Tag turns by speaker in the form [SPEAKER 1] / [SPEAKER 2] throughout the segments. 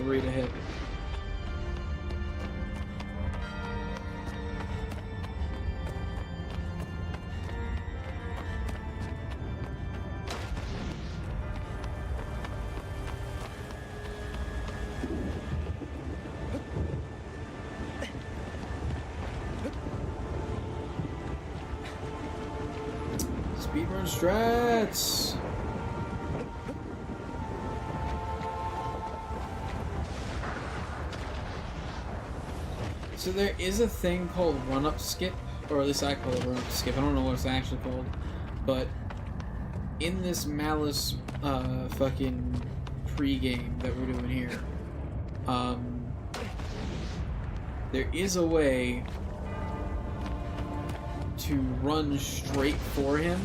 [SPEAKER 1] 3 to hit. Speedrun strats! So there is a thing called run-up skip, or at least I call it run-up skip. I don't know what it's actually called, but in this Malice fucking pre-game that we're doing here, there is a way to run straight for him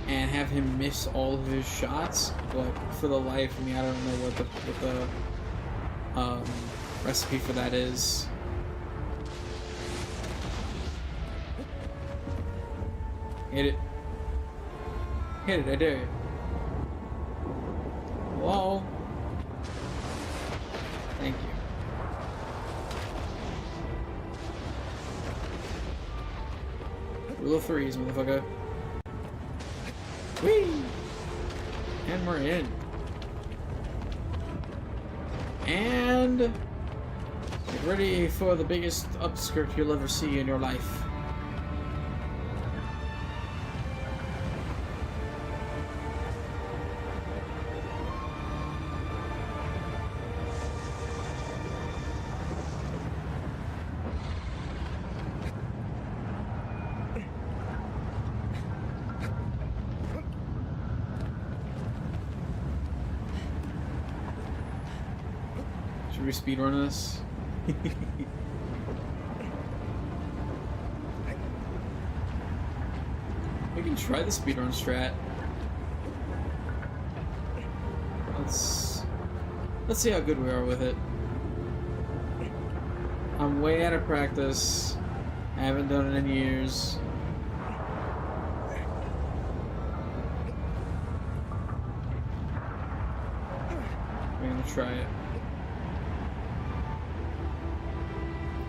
[SPEAKER 1] and have him miss all of his shots, but for the life of me, I don't know what the recipe for that is. Hit it. Hit it, I dare you. Hello? Thank you. Rule of threes, motherfucker. Whee! And we're in. And get ready for the biggest upskirt you'll ever see in your life. Should we speedrun this? We can try the speedrun strat. Let's see how good we are with it. I'm way out of practice. I haven't done it in years. We're gonna try it.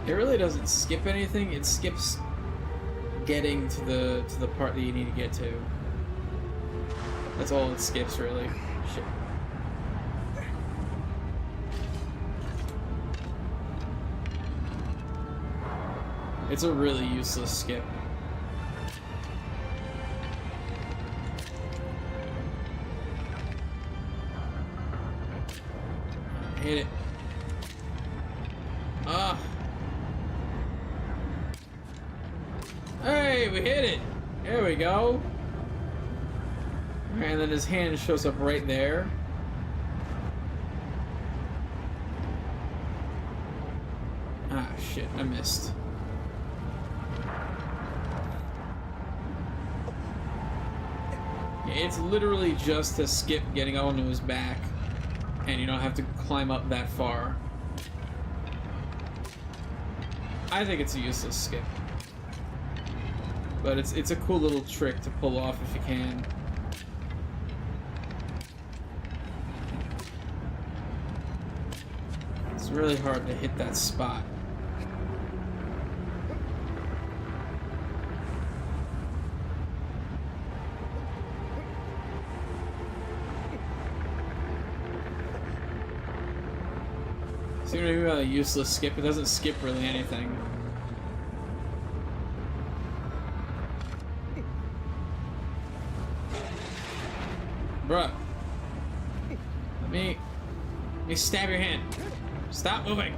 [SPEAKER 1] It really doesn't skip anything. It skips getting to the part that you need to get to. That's all it skips, really. Shit. It's a really useless skip. Hit it. Ah. Hey, we hit it! There we go! And then his hand shows up right there. Ah, shit, I missed. Yeah, it's literally just a skip getting onto his back, and you don't have to climb up that far. I think it's a useless skip. But it's a cool little trick to pull off if you can. It's really hard to hit that spot. See what I mean by a useless skip? It doesn't skip really anything. Bruh. Let me stab your hand. Stop moving.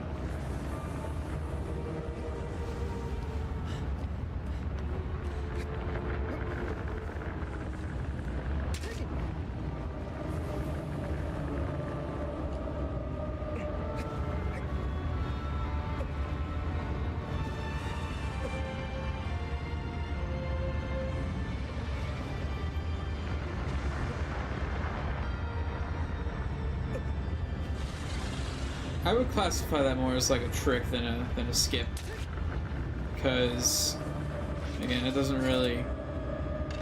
[SPEAKER 1] I would classify that more as like a trick than a skip, because again, it doesn't really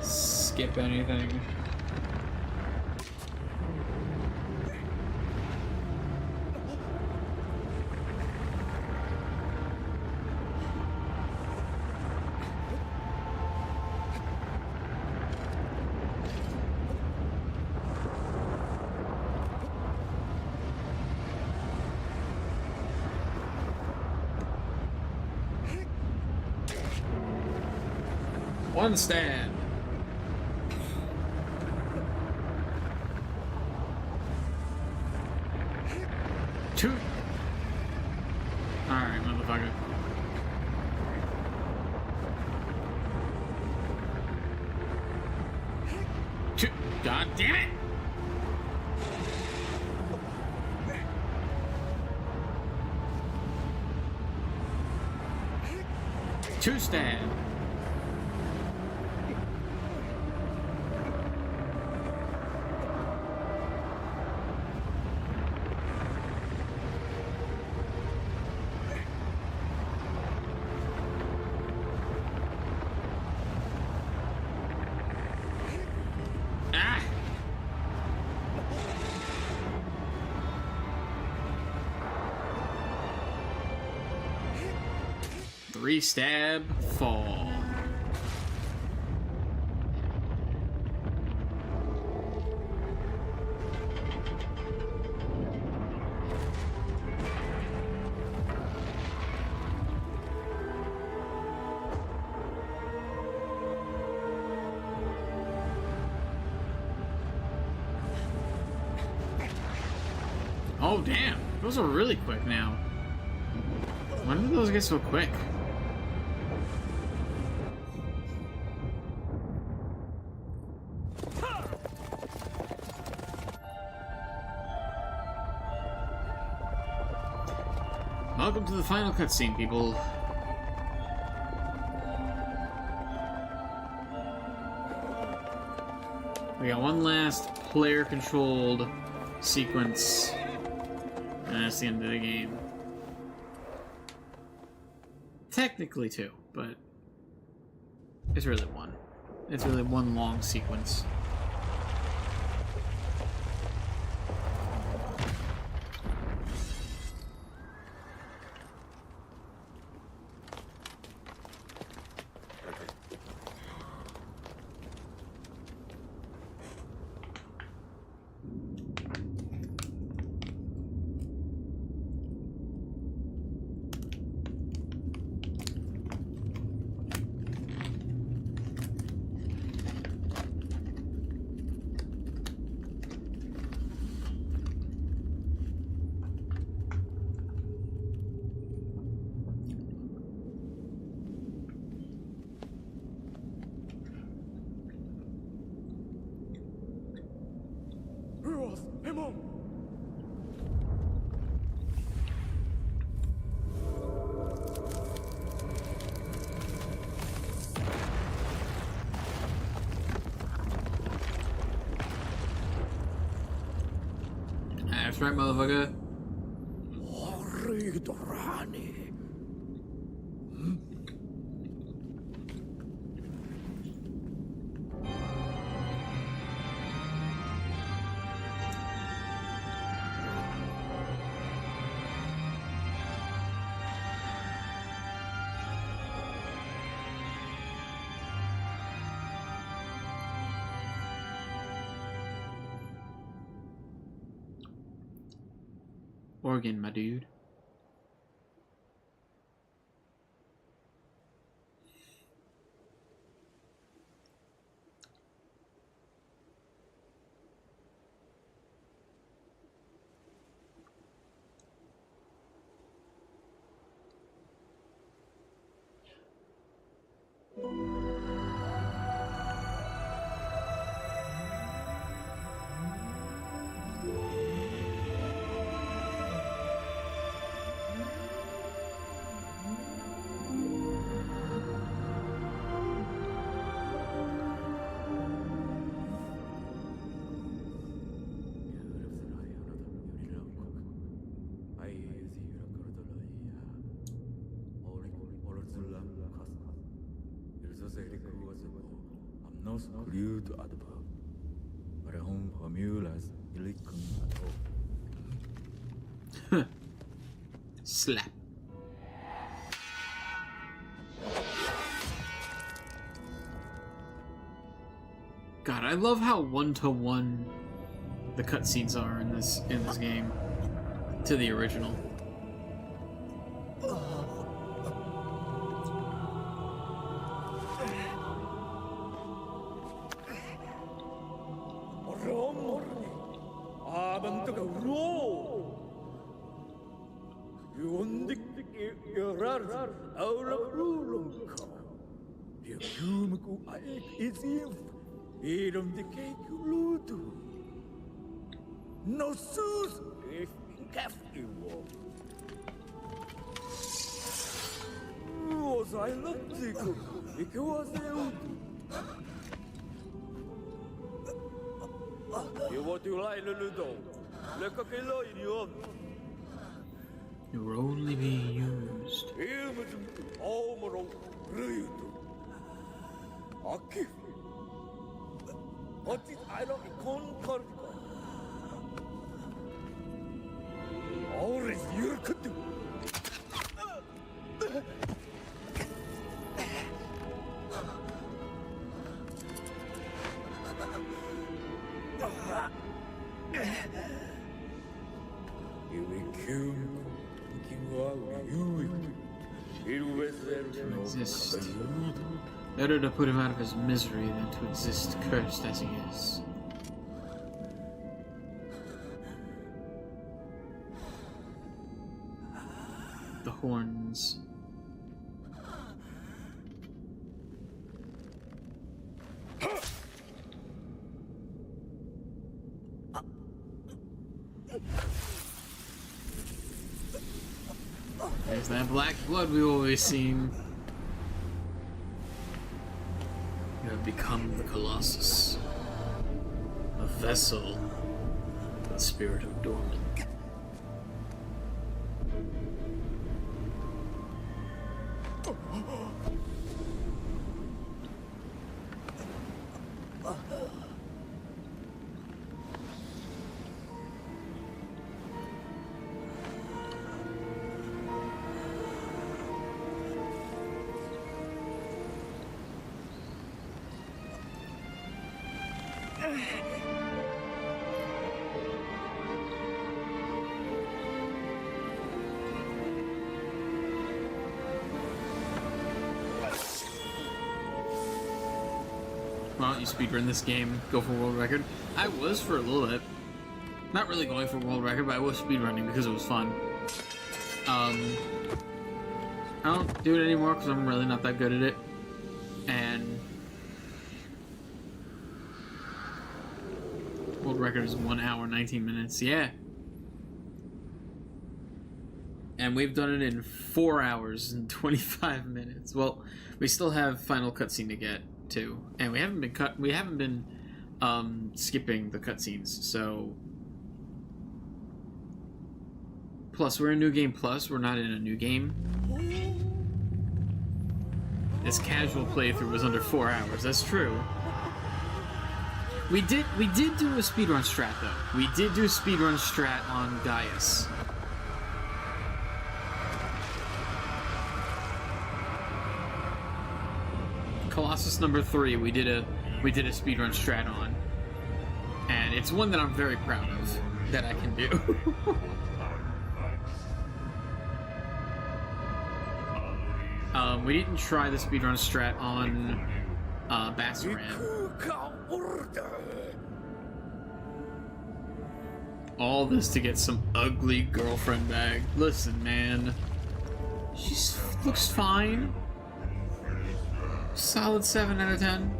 [SPEAKER 1] skip anything. One stab. Two. Alright, motherfucker. Two. God damn it! Two stab. Ah! Three stab fall. Oh damn, those are really quick now. When did those get so quick? Welcome to the final cutscene, people. We got one last player-controlled sequence, and that's the end of the game. Technically two, but it's really one. It's really one long sequence. That's right, motherfucker. Organ, my dude. Slap. God, I love how one-to-one the cutscenes are in this game to the original. You're only being used. To exist. Better to put him out of his misery than to exist cursed as he is. The horns. There's that black blood we've always seen. You have become the Colossus. A vessel. The spirit of Dorman. Why don't you speedrun this game, go for world record? I was for a little bit. Not really going for world record, but I was speedrunning because it was fun. I don't do it anymore because I'm really not that good at it. And world record is 1 hour, 19 minutes. Yeah. And we've done it in 4 hours and 25 minutes. Well, we still have final cutscene to get to, and we haven't been skipping the cutscenes. So, plus we're in New Game Plus. We're not in a new game. This casual playthrough was under 4 hours. That's true. We did do a speedrun strat though. We did do a speedrun strat on Gaius. Colossus number 3, we did a speedrun strat on, and it's one that I'm very proud of that I can do. We didn't try the speedrun strat on Bassaran. All this to get some ugly girlfriend bag. Listen, man, she looks fine. Solid 7 out of 10.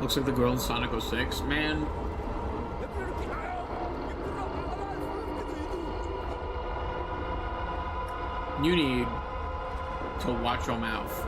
[SPEAKER 1] Looks like the girl in Sonic 06. Man. You need to watch your mouth.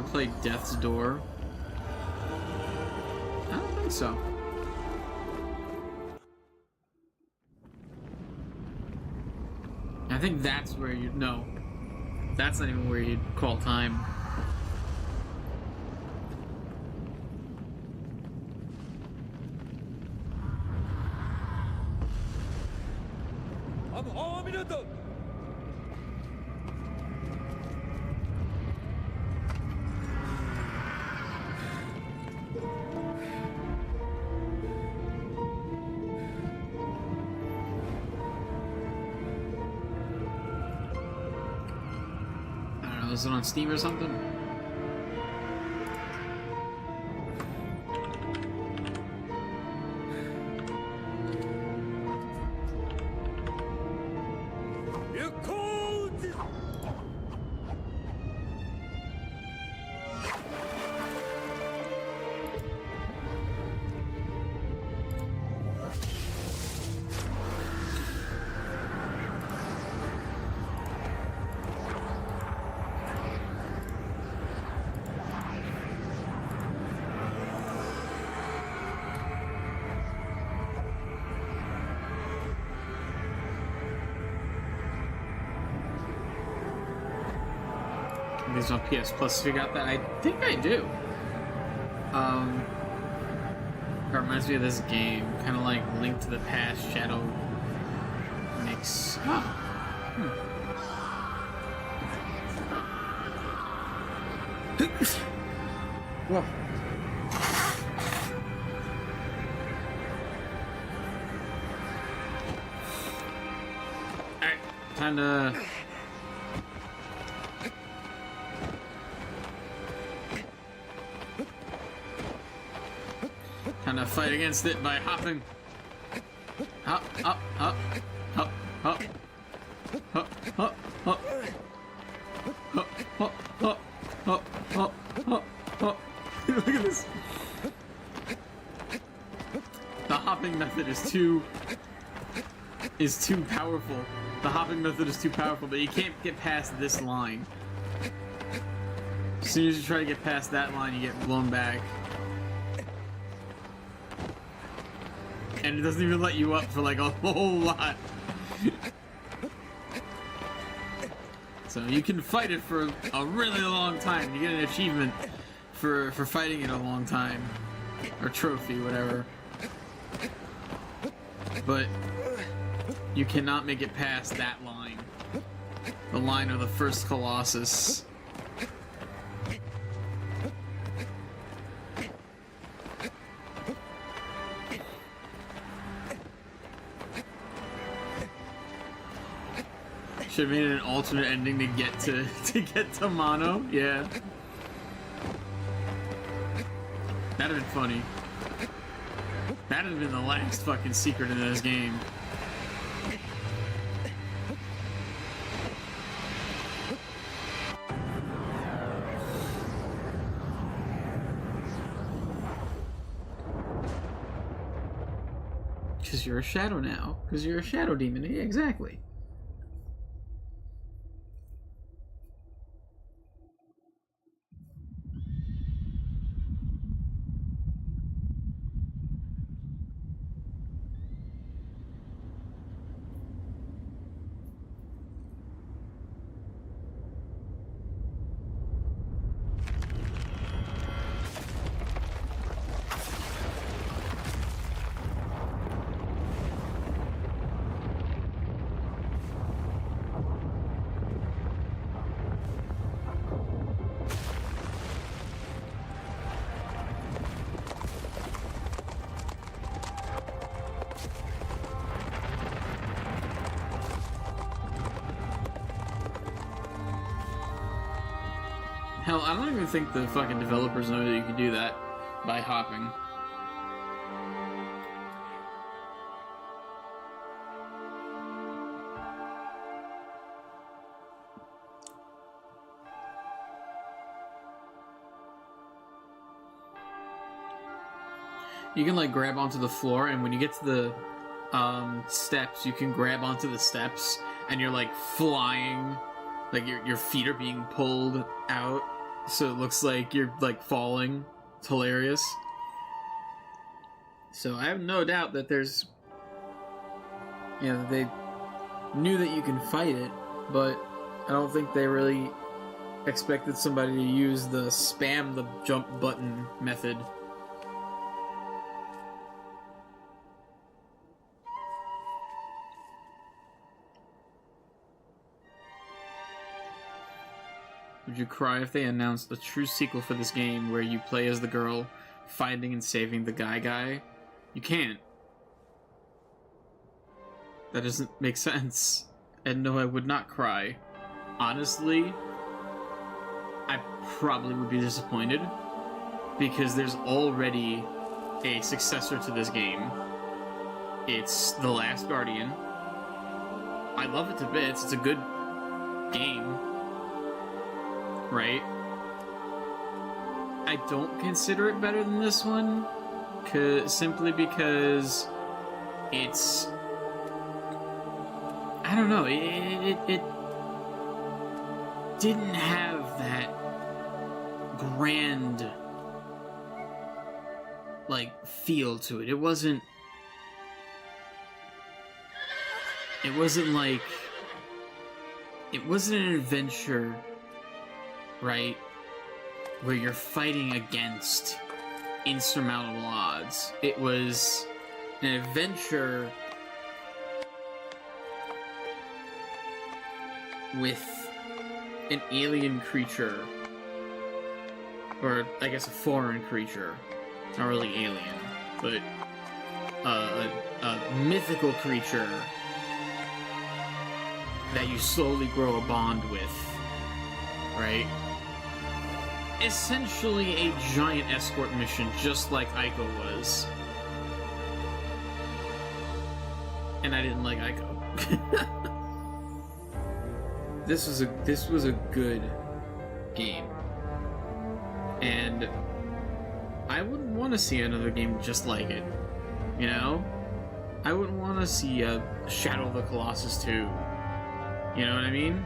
[SPEAKER 1] ever played Death's Door? I don't think so. I think that's where you... No. That's not even where you'd call time. Is it on Steam or something? These on PS Plus. If you got that, I think I do. It reminds me of this game, kind of like Link to the Past, Shadow Mix. Oh. Whoa. Alright, time to... fight against it by hopping. Hop, hop, hop, hop, hop, hop, hop, hop, hop, hop, hop, hop, hop, hop, hop. Look at this. The hopping method is too powerful. The hopping method is too powerful, but you can't get past this line. As soon as you try to get past that line, you get blown back. And it doesn't even let you up for like a whole lot. So you can fight it for a really long time. You get an achievement for fighting it a long time. Or trophy, whatever. But you cannot make it past that line. The line of the first Colossus. Should have made it an alternate ending to get to Mono. Yeah. That'd have been funny. That'd have been the last fucking secret in this game. Because you're a shadow now. Because you're a shadow demon. Yeah, exactly. Hell, I don't even think the fucking developers know that you can do that by hopping. You can like grab onto the floor, and when you get to the steps, you can grab onto the steps, and you're like flying, like your feet are being pulled out so it looks like you're like falling. It's hilarious. So I have no doubt that there's, you know, they knew that you can fight it, but I don't think they really expected somebody to use the spam the jump button method. Would you cry if they announced a true sequel for this game where you play as the girl finding and saving the guy? You can't. That doesn't make sense. And no, I would not cry. Honestly, I probably would be disappointed because there's already a successor to this game. It's The Last Guardian. I love it to bits. It's a good game. Right? I don't consider it better than this one, simply because it's... I don't know, it didn't have that grand, like, feel to it. It wasn't like... It wasn't an adventure, right, where you're fighting against insurmountable odds. It was an adventure with an alien creature, or I guess a foreign creature, not really alien, but a mythical creature that you slowly grow a bond with, right? Essentially a giant escort mission, just like Ico was. And I didn't like Ico. This was a good game. And I wouldn't want to see another game just like it. You know? I wouldn't want to see a Shadow of the Colossus 2. You know what I mean?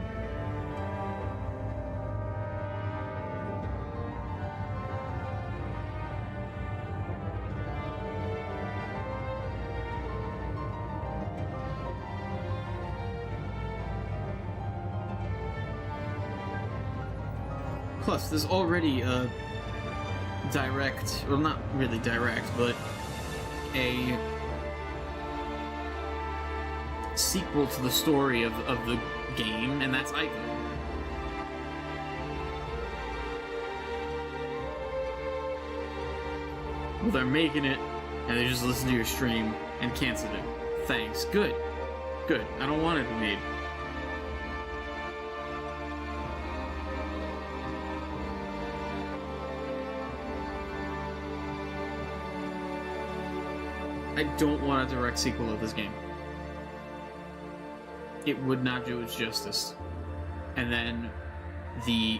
[SPEAKER 1] Plus, there's already a direct, well, not really direct, but a sequel to the story of the game, and that's Ico. Well, they're making it, and they just listened to your stream and canceled it. Thanks. Good. Good. I don't want it to be made. I don't want a direct sequel of this game. It would not do its justice. And then the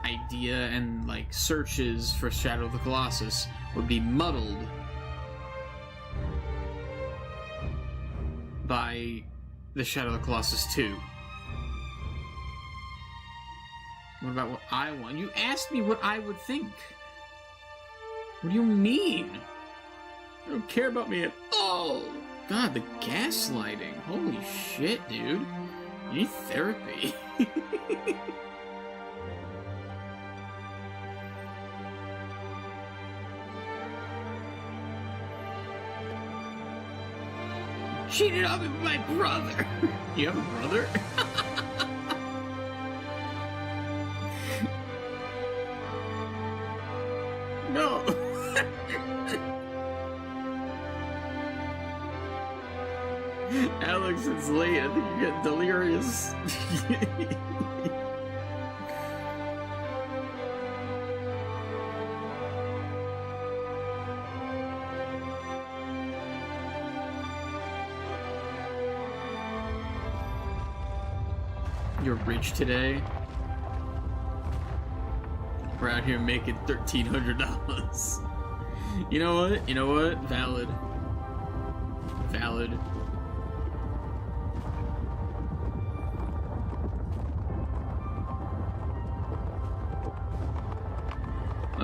[SPEAKER 1] idea and like searches for Shadow of the Colossus would be muddled by the Shadow of the Colossus 2. What about what I want? You asked me what I would think. What do you mean? You don't care about me at all. God, the gaslighting. Holy shit, dude. You need therapy. Cheated on me with my brother. You have a brother? No. Alex, it's late. I think you're getting delirious. You're rich today? We're out here making $1,300. You know what? You know what? Valid. Valid.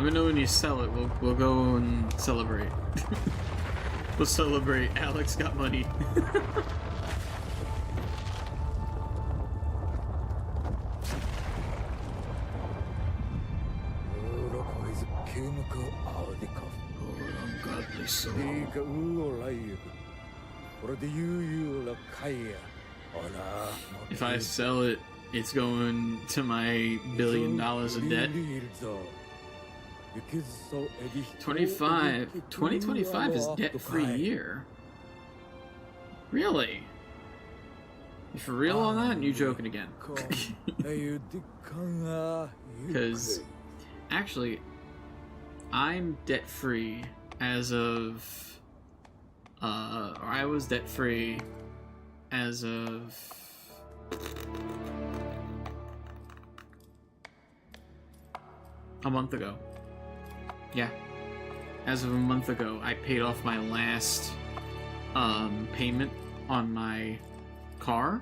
[SPEAKER 1] me know when you sell it. We'll go and celebrate. We'll celebrate. Alex got money. Ungodly soul. If I sell it, it's going to my $1 billion of debt. 2025 is debt-free year. Really? You for real on that? And you joking again? Because actually, I'm debt-free as of, or I was debt-free as of a month ago. Yeah. As of a month ago, I paid off my last payment on my car.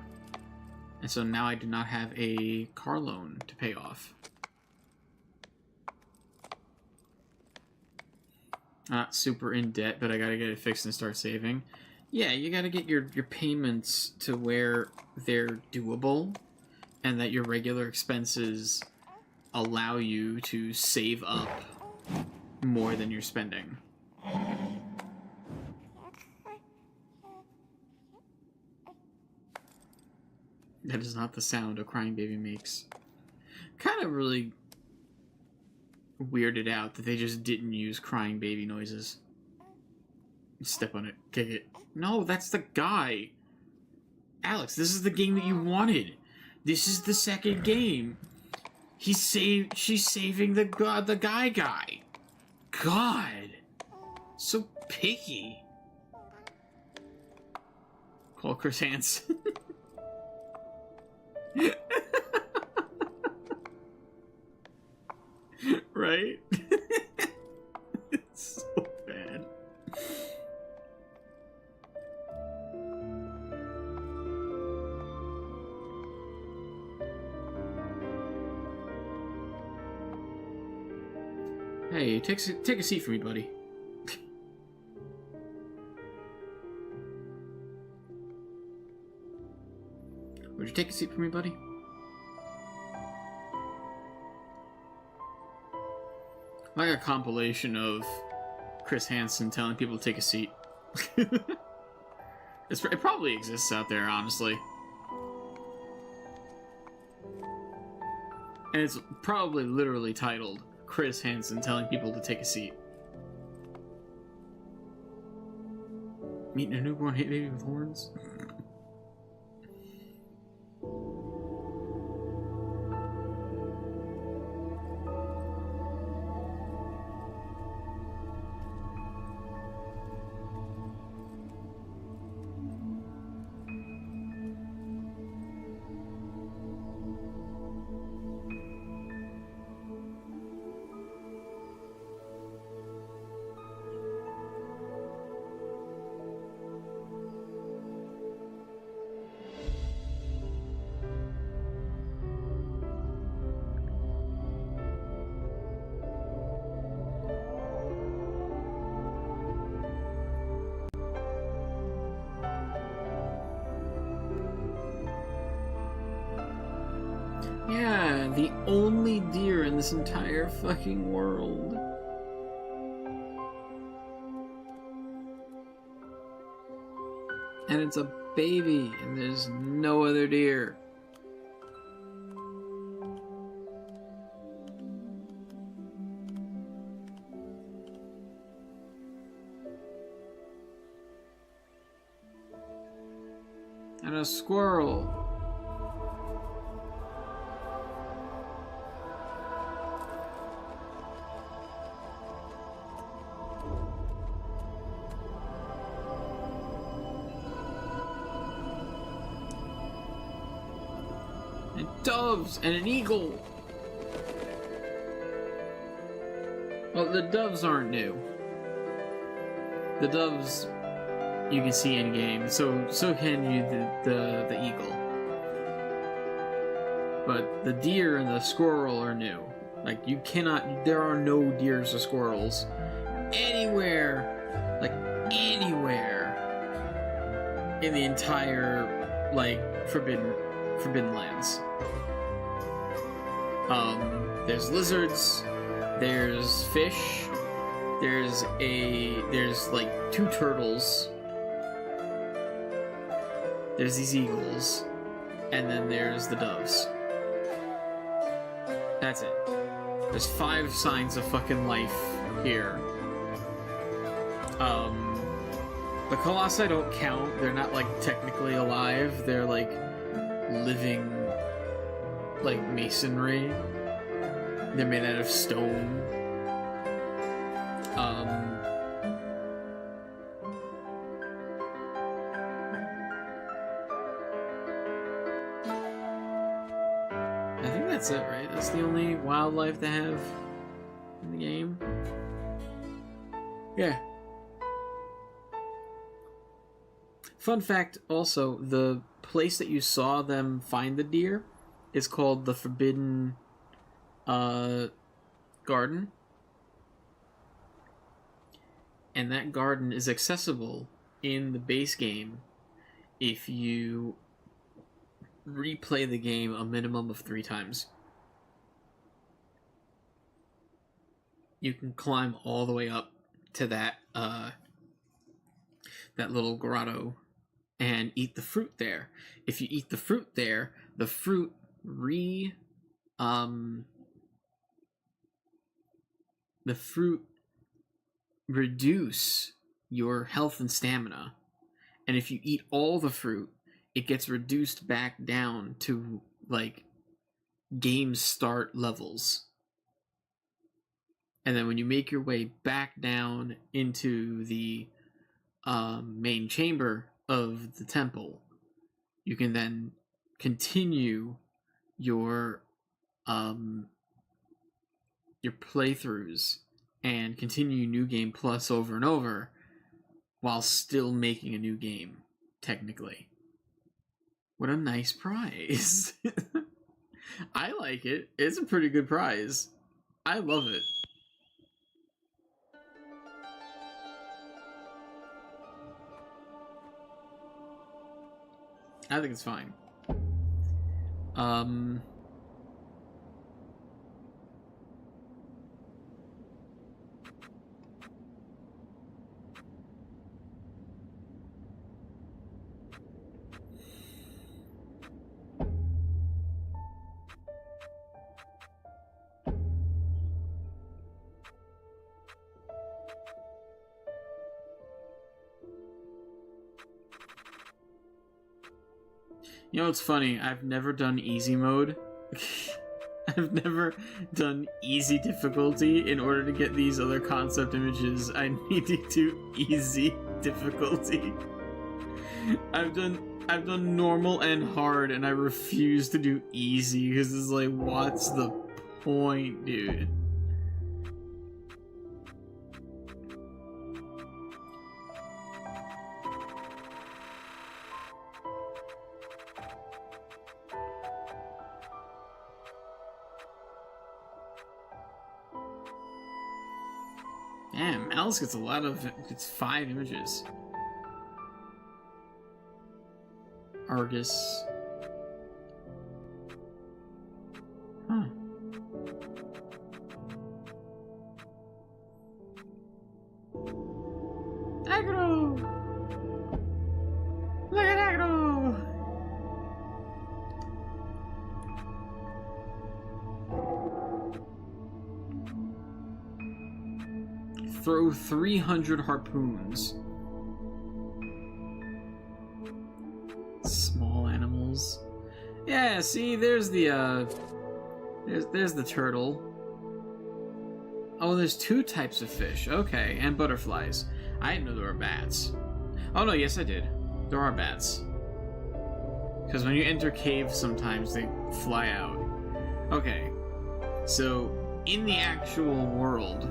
[SPEAKER 1] And so now I do not have a car loan to pay off. Not super in debt, but I gotta get it fixed and start saving. Yeah, you gotta get your payments to where they're doable and that your regular expenses allow you to save up more than you're spending. That is not the sound a crying baby makes. Kind of really weirded out that they just didn't use crying baby noises. Step on it, kick it. No, that's the guy. Alex, this is the game that you wanted. This is the second game. She's saving the guy. God. So picky. Call Chris Hansen. Right? It's so bad. Hey, take a seat for me, buddy. Would you take a seat for me, buddy? Like a compilation of Chris Hansen telling people to take a seat. It probably exists out there, honestly. And it's probably literally titled Chris Hansen telling people to take a seat. Meeting a newborn hit baby with horns? Yeah, the only deer in this entire fucking world. And it's a baby, and there's no other deer. And a squirrel. Doves and an eagle. Well, the doves aren't new. The doves you can see in game, so can you the eagle. But the deer and the squirrel are new. Like, you cannot... There are no deers or squirrels anywhere, like, anywhere in the entire, like, Forbidden Lands. There's lizards, there's fish, there's like 2 turtles, there's these eagles, and then there's the doves. That's it. There's 5 signs of fucking life here. The colossi don't count. They're not, like, technically alive. They're, like, living, like, masonry. They're made out of stone. I think that's it, right? That's the only wildlife they have in the game. Yeah. Fun fact, also, the place that you saw them find the deer is called the Forbidden Garden. And that garden is accessible in the base game if you replay the game a minimum of 3 times. You can climb all the way up to that that little grotto and eat the fruit there. If you eat the fruit there, the fruit reduce your health and stamina. And if you eat all the fruit, it gets reduced back down to, like, game start levels. And then when you make your way back down into the main chamber of the temple, you can then continue your playthroughs and continue New Game Plus over and over while still making a new game, technically. What a nice prize. I like it. It's a pretty good prize. I love it. I think it's fine. You know what's funny? I've never done easy mode. I've never done easy difficulty. In order to get these other concept images, I need to do easy difficulty. I've done normal and hard, and I refuse to do easy because it's like, what's the point, dude? Damn, Alice gets a lot of... It's 5 images. Argus. Huh. Agro! Look at Agro! Throw 300 harpoons. Small animals. Yeah, see, there's the there's the turtle. Oh, there's 2 types of fish. Okay, and butterflies. I didn't know there were bats. Oh no, yes I did. There are bats. Because when you enter caves, sometimes they fly out. Okay, so in the actual world,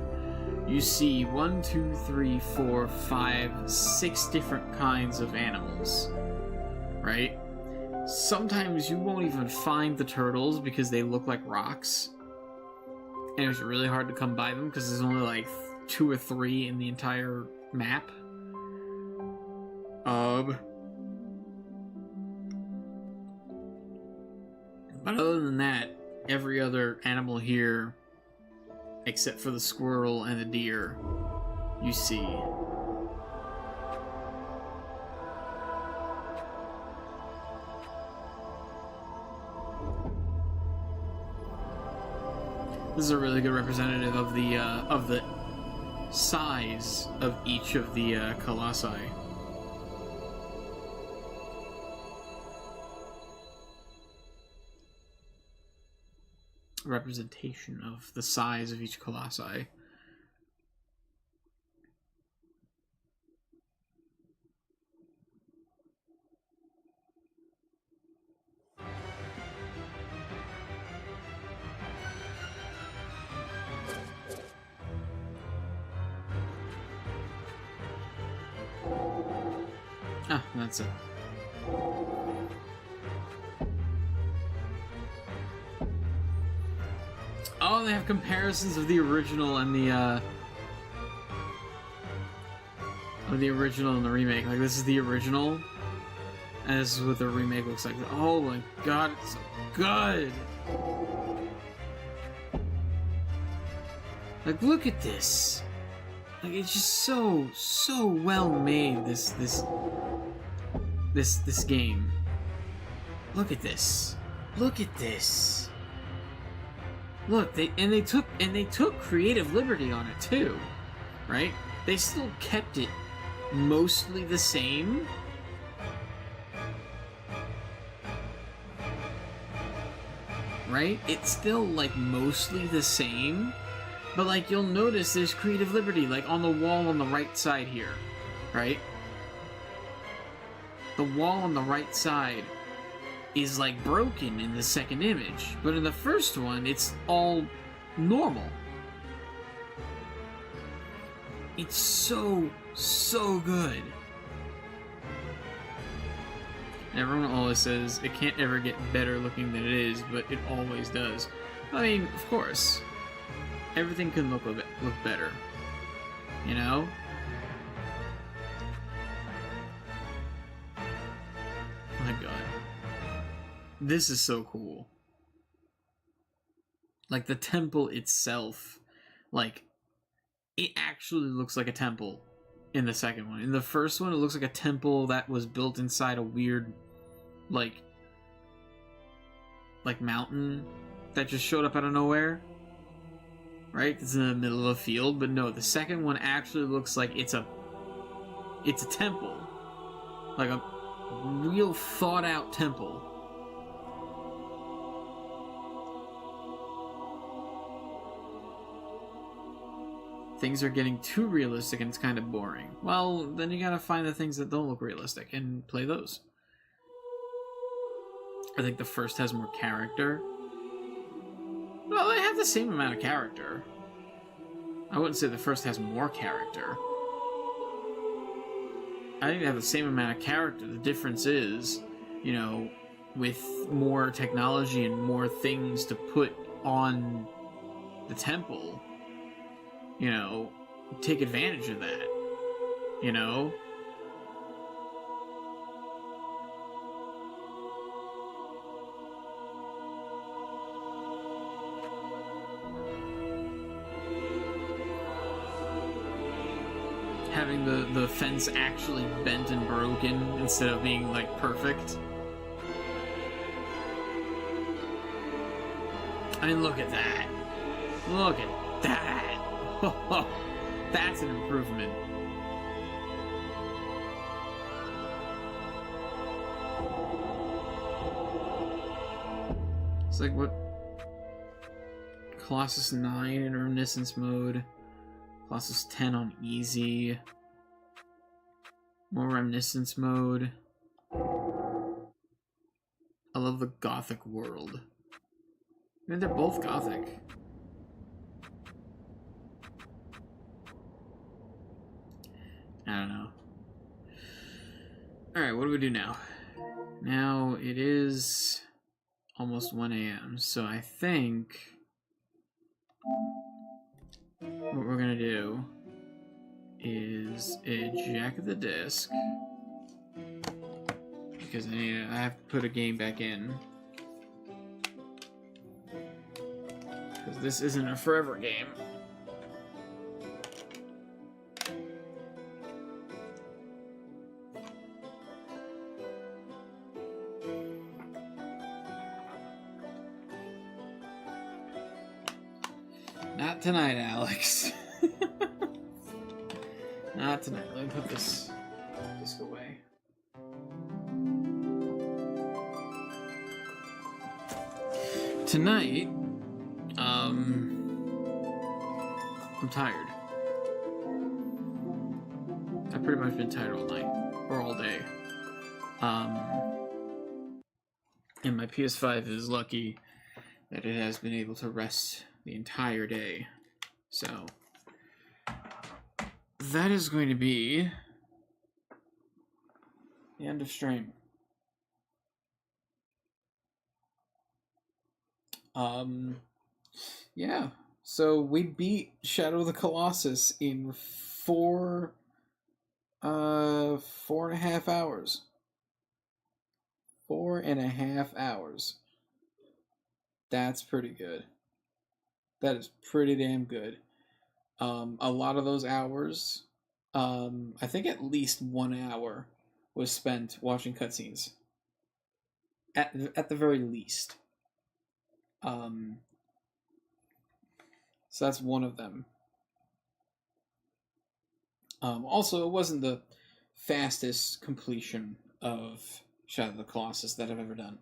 [SPEAKER 1] you see 1, 2, 3, 4, 5, 6 different kinds of animals, right? Sometimes you won't even find the turtles because they look like rocks. And it's really hard to come by them because there's only like 2 or 3 in the entire map. But other than that, every other animal here, except for the squirrel and the deer, you see. This is a really good representative of the size of each of the colossi. Representation of the size of each colossi. Ah, that's it. Oh, they have comparisons of the original and the original and the remake. Like, this is the original, and this is what the remake looks like. Oh my god, it's so good! Like, look at this! Like, it's just so well made, this game. Look at this. Look at this. Look, they took creative liberty on it too, right? They still kept it mostly the same. Right? It's still like mostly the same, but like you'll notice there's creative liberty like on the wall on the right side here, right? The wall on the right side is like broken in the second image, but in the first one it's all normal. It's so good. And everyone always says it can't ever get better looking than it is, but it always does. I mean, of course, everything can look better, you know? My god. This is so cool. Like, the temple itself, like, it actually looks like a temple in the second one. In the first one, it looks like a temple that was built inside a weird, like mountain that just showed up out of nowhere. Right? It's in the middle of a field, but no, the second one actually looks like it's a temple. Like a real thought out temple. Things are getting too realistic and it's kind of boring. Well, then you gotta find the things that don't look realistic and play those. I think the first has more character. Well, they have the same amount of character. I wouldn't say the first has more character. I think they have the same amount of character. The difference is, you know, with more technology and more things to put on the temple, you know, take advantage of that, you know? Having the fence actually bent and broken instead of being, like, perfect. I mean, look at that. Look at that. That's an improvement. It's like what? Colossus 9 in Reminiscence mode. Colossus 10 on easy. More Reminiscence mode. I love the Gothic world. I mean, they're both Gothic. I don't know. Alright, what do we do now? Now it is almost 1 a.m. So I think what we're gonna do is eject the disc because I have to put a game back in because this isn't a forever game. Not tonight, Alex. Not tonight. Let me put this disc away. Tonight, I'm tired. I've pretty much been tired all night or all day. And my PS5 is lucky that it has been able to rest the entire day. So that is going to be the end of stream. Yeah. So we beat Shadow of the Colossus in 4.5 hours. 4.5 hours. That's pretty good. That is pretty damn good. A lot of those hours, I think at least 1 hour was spent watching cutscenes. At the very least. So that's one of them. Also, it wasn't the fastest completion of Shadow of the Colossus that I've ever done.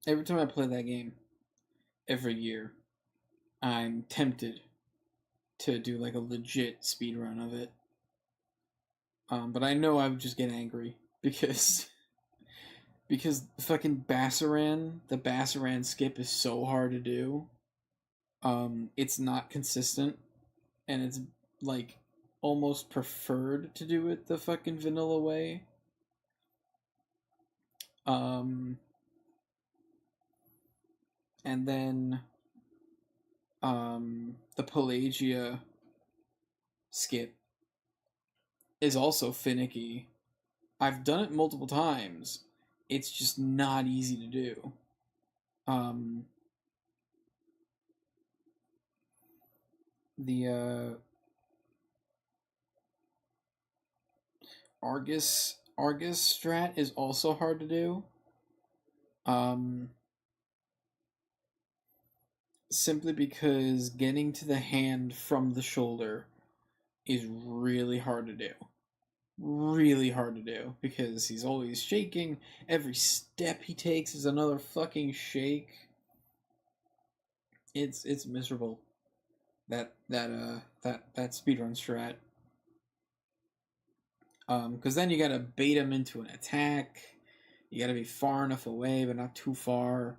[SPEAKER 1] Every time I play that game, every year, I'm tempted to do like a legit speedrun of it. But I know I would just get angry because fucking Bassaran, the Bassaran skip is so hard to do. It's not consistent, and it's like almost preferred to do it the fucking vanilla way. And then the Pelagia skip is also finicky. I've done it multiple times. It's just not easy to do. The Argus strat is also hard to do. Simply because getting to the hand from the shoulder is really hard to do. Really hard to do because he's always shaking. Every step he takes is another fucking shake. It's miserable. That speedrun strat. Because then you gotta bait him into an attack. You gotta be far enough away, but not too far.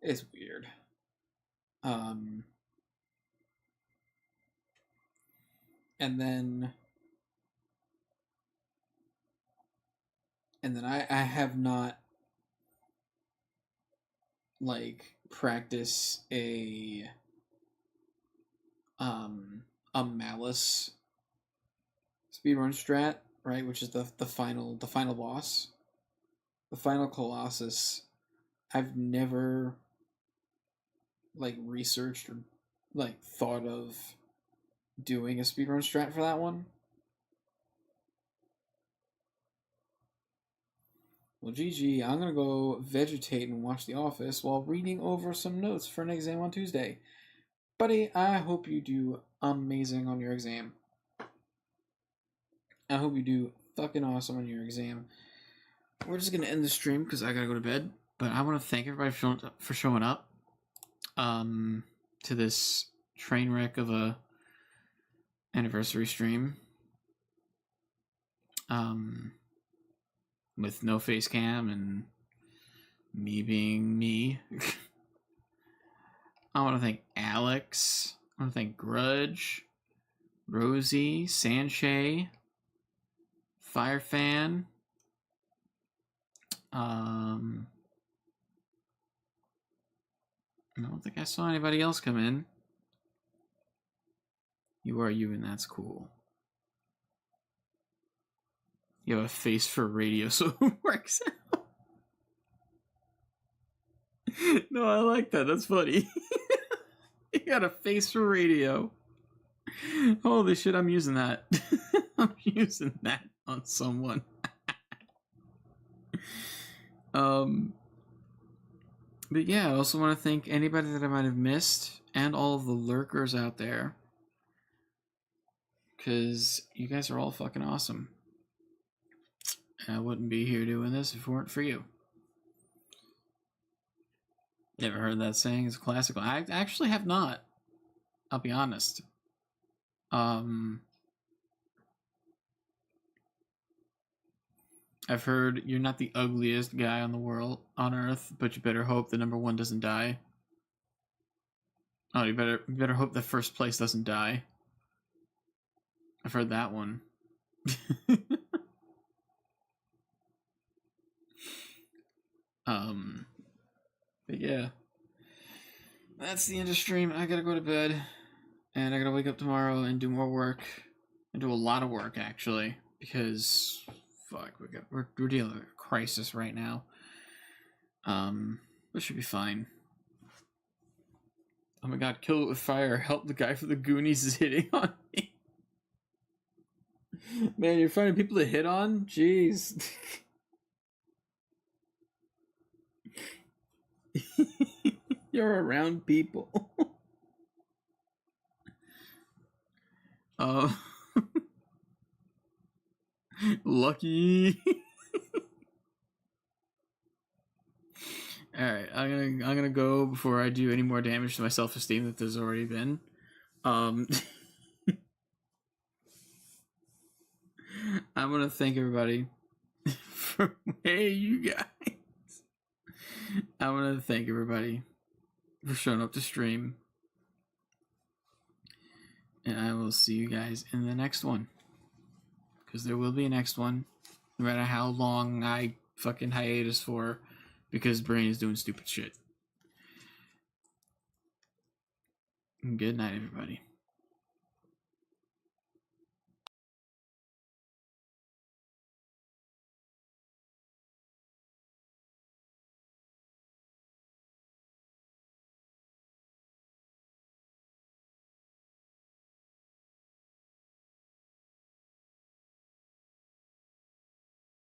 [SPEAKER 1] It's weird. And then I have not like practice a Malice speedrun strat, right? Which is the final boss. The final Colossus. I've never like researched or like thought of doing a speedrun strat for that one. Well, GG, I'm gonna go vegetate and watch The Office while reading over some notes for an exam on Tuesday. Buddy, I hope you do amazing on your exam. I hope you do fucking awesome on your exam. We're just gonna end the stream because I gotta go to bed. But I want to thank everybody for showing up to this train wreck of a anniversary stream. With no face cam and me being me. I want to thank Alex. I want to thank Grudge, Rosie, Sanshay, Firefan. I don't think I saw anybody else come in. You are you, and that's cool. You have a face for radio, so it works out. No, I like that. That's funny. You got a face for radio. Holy shit, I'm using that. I'm using that on someone. But yeah, I also want to thank anybody that I might have missed and all of the lurkers out there. Because you guys are all fucking awesome. And I wouldn't be here doing this if it weren't for you. Never heard that saying? It's classical. I actually have not. I'll be honest. I've heard you're not the ugliest guy on the world on Earth, but you better hope the number one doesn't die. Oh, you better hope the first place doesn't die. I've heard that one. But yeah, that's the end of stream. I gotta go to bed, and I gotta wake up tomorrow and do more work, and do a lot of work actually, because fuck, we're dealing with a crisis right now. But should be fine. Oh my god, kill it with fire. Help, the guy from the Goonies is hitting on me. Man, you're finding people to hit on? Jeez. You're around people. Lucky. Alright, I'm gonna go before I do any more damage to my self-esteem that there's already been. I'm gonna thank everybody for, hey, you guys. I want to thank everybody for showing up to stream. And I will see you guys in the next one. Because there will be a next one. No matter how long I fucking hiatus for. Because Brain is doing stupid shit. Good night, everybody.